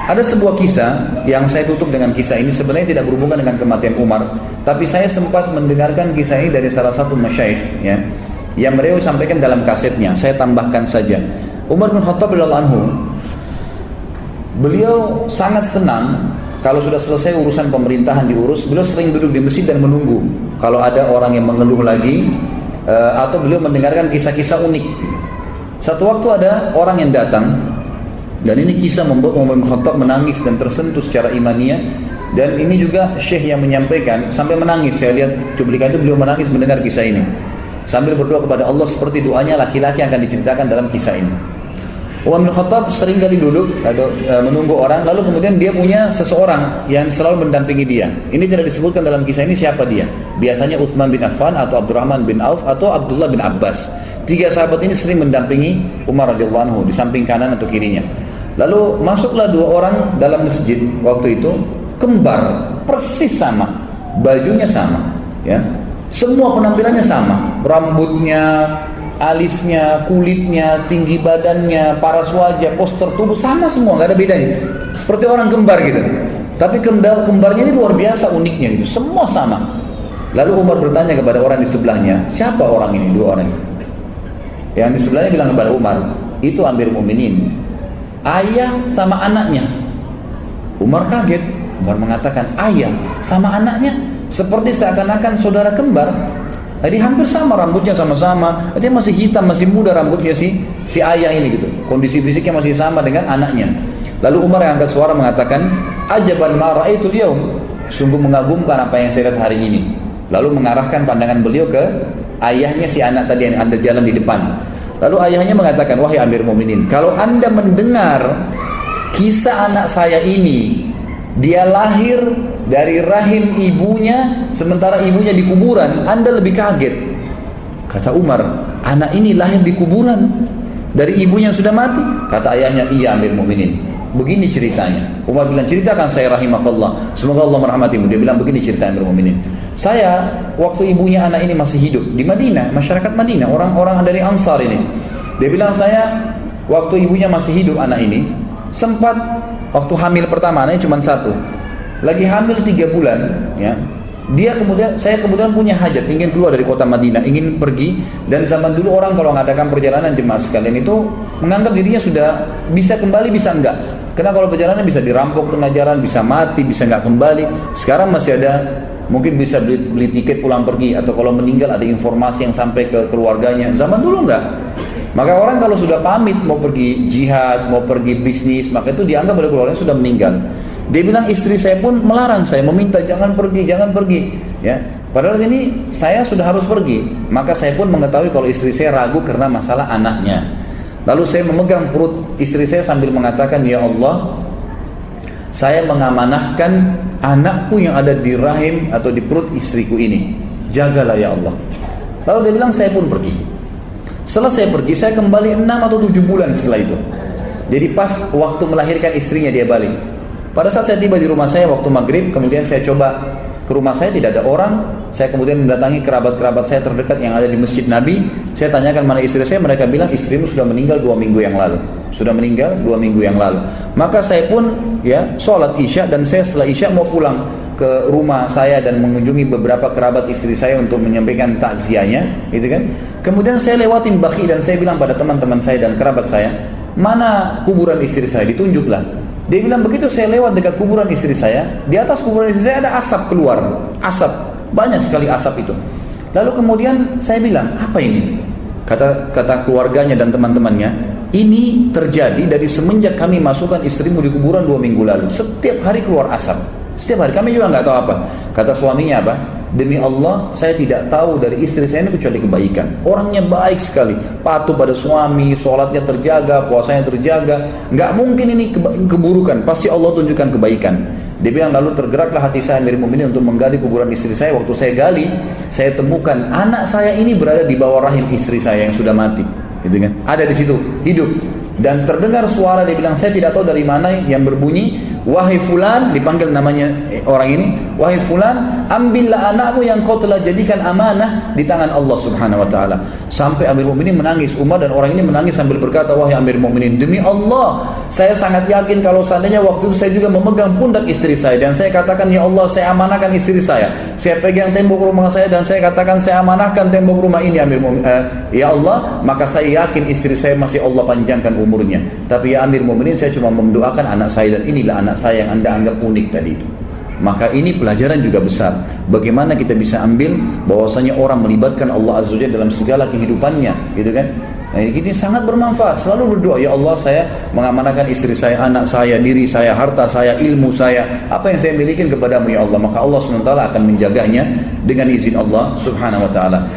Ada sebuah kisah yang saya tutup dengan kisah ini, sebenarnya tidak berhubungan dengan kematian Umar, tapi saya sempat mendengarkan kisah ini dari salah satu masyaikh ya, yang beliau sampaikan dalam kasetnya. Saya tambahkan saja. Umar bin Khattab radhiyallahu anhu, beliau sangat senang kalau sudah selesai urusan pemerintahan diurus, beliau sering duduk di masjid dan menunggu kalau ada orang yang mengeluh lagi, atau beliau mendengarkan kisah-kisah unik. Satu waktu ada orang yang datang, dan ini kisah membuat Umar bin Khattab menangis dan tersentuh secara imaniyah. Dan ini juga syekh yang menyampaikan sampai menangis. Saya lihat cuplikan itu, beliau menangis mendengar kisah ini sambil berdoa kepada Allah seperti doanya laki-laki yang akan diceritakan dalam kisah ini. Umar bin Khattab sering kali duduk atau menunggu orang, lalu kemudian dia punya seseorang yang selalu mendampingi dia. Ini tidak disebutkan dalam kisah ini siapa dia. Biasanya Uthman bin Affan atau Abdurrahman bin Auf atau Abdullah bin Abbas. Tiga sahabat ini sering mendampingi Umar radhiyallahu anhu di samping kanan atau kirinya. Lalu masuklah dua orang dalam masjid waktu itu, kembar, persis sama, bajunya sama, ya, semua penampilannya sama, rambutnya, alisnya, kulitnya, tinggi badannya, paras wajah, postur tubuh sama semua, nggak ada bedanya, seperti orang kembar gitu. Tapi kembarnya ini luar biasa uniknya gitu, semua sama. Lalu Umar bertanya kepada orang di sebelahnya, siapa orang ini, dua orang ini? Yang di sebelahnya bilang kepada Umar, itu Amir Mukminin, ayah sama anaknya. Umar kaget. Umar mengatakan, ayah sama anaknya, seperti seakan-akan saudara kembar. Jadi hampir sama, rambutnya sama-sama, dia masih hitam, masih muda rambutnya si ayah ini gitu. Kondisi fisiknya masih sama dengan anaknya. Lalu Umar yang angkat suara mengatakan, ajaban ma ra'aitul yaum, sungguh mengagumkan apa yang saya lihat hari ini. Lalu mengarahkan pandangan beliau ke ayahnya si anak tadi yang anda jalan di depan. Lalu ayahnya mengatakan, wahai Amir Mukminin, kalau anda mendengar kisah anak saya ini, dia lahir dari rahim ibunya sementara ibunya di kuburan, anda lebih kaget. Kata Umar, anak ini lahir di kuburan dari ibunya yang sudah mati? Kata ayahnya, iya Amir Mukminin, begini ceritanya. Umar bilang, ceritakan saya rahimakallah, semoga Allah merahmatimu. Dia bilang, begini cerita Amir Mukminin, saya waktu ibunya anak ini masih hidup di Madinah, masyarakat Madinah, orang-orang dari Ansar ini. Dia bilang, saya waktu ibunya masih hidup anak ini, sempat waktu hamil pertama, anaknya cuma satu, lagi hamil 3 bulan, ya, saya kemudian punya hajat, ingin keluar dari kota Madinah, ingin pergi. Dan zaman dulu orang kalau mengadakan perjalanan jemaah sekalian itu menganggap dirinya sudah bisa kembali, bisa enggak. Karena kalau perjalanan bisa dirampok tengah jalan, bisa mati, bisa enggak kembali. Sekarang masih ada, mungkin bisa beli tiket pulang pergi, atau kalau meninggal ada informasi yang sampai ke keluarganya. Zaman dulu enggak. Maka orang kalau sudah pamit mau pergi jihad, mau pergi bisnis, maka itu dianggap oleh keluarganya sudah meninggal. Dia bilang, istri saya pun melarang saya, meminta jangan pergi, ya. Padahal ini saya sudah harus pergi. Maka saya pun mengetahui kalau istri saya ragu karena masalah anaknya. Lalu saya memegang perut istri saya sambil mengatakan, ya Allah, saya mengamanahkan anakku yang ada di rahim atau di perut istriku ini, jagalah ya Allah. Lalu dia bilang, saya pun pergi. Setelah saya pergi, saya kembali 6 atau 7 bulan setelah itu. Jadi pas waktu melahirkan istrinya dia balik. Pada saat saya tiba di rumah saya waktu maghrib, kemudian saya coba ke rumah saya, tidak ada orang. Saya kemudian mendatangi kerabat-kerabat saya terdekat yang ada di Masjid Nabi. Saya tanyakan mana istri saya, mereka bilang istrimu sudah meninggal 2 minggu yang lalu. Sudah meninggal 2 minggu yang lalu. Maka saya pun ya sholat isya, dan saya setelah isya mau pulang ke rumah saya dan mengunjungi beberapa kerabat istri saya untuk menyampaikan takziahnya, gitu kan. Kemudian saya lewatin Baqi dan saya bilang pada teman-teman saya dan kerabat saya, mana kuburan istri saya? Ditunjuklah. Dia bilang, begitu saya lewat dekat kuburan istri saya, di atas kuburan istri saya ada asap keluar, asap, banyak sekali asap itu. Lalu kemudian saya bilang, apa ini? Kata keluarganya dan teman-temannya, ini terjadi dari semenjak kami masukkan istrimu di kuburan 2 minggu lalu. Setiap hari keluar asap, setiap hari. Kami juga nggak tahu apa. Kata suaminya apa? Demi Allah, saya tidak tahu dari istri saya ini kecuali kebaikan. Orangnya baik sekali, patuh pada suami, sholatnya terjaga, puasanya terjaga. Nggak mungkin ini keburukan, pasti Allah tunjukkan kebaikan. Dia bilang, lalu tergeraklah hati saya Amir Mukminin untuk menggali kuburan istri saya. Waktu saya gali, saya temukan anak saya ini berada di bawah rahim istri saya yang sudah mati, gitu kan? Ada di situ, hidup. Dan terdengar suara, dia bilang, saya tidak tahu dari mana yang berbunyi, wahai fulan, dipanggil namanya orang ini, wahai fulan, ambillah anakmu yang kau telah jadikan amanah di tangan Allah Subhanahu wa taala. Sampai Amir Mukminin menangis, Umar dan orang ini menangis sambil berkata, wahai Amir Mukminin, demi Allah, saya sangat yakin kalau seandainya waktu itu saya juga memegang pundak istri saya dan saya katakan, ya Allah, saya amanahkan istri saya pegang tembok rumah saya dan saya katakan saya amanahkan tembok rumah ini, ya Allah, maka saya yakin istri saya masih Allah panjangkan umurnya. Tapi ya Amir Mukminin, saya cuma mendoakan anak saya dan inilah anak saya yang Anda anggap unik tadi itu. Maka ini pelajaran juga besar. Bagaimana kita bisa ambil bahwasanya orang melibatkan Allah Azza wa Jalla dalam segala kehidupannya, gitu kan? Nah, ini sangat bermanfaat. Selalu berdoa, ya Allah, saya mengamanahkan istri saya, anak saya, diri saya, harta saya, ilmu saya, apa yang saya miliki kepadamu ya Allah. Maka Allah SWT akan menjaganya dengan izin Allah Subhanahu wa taala.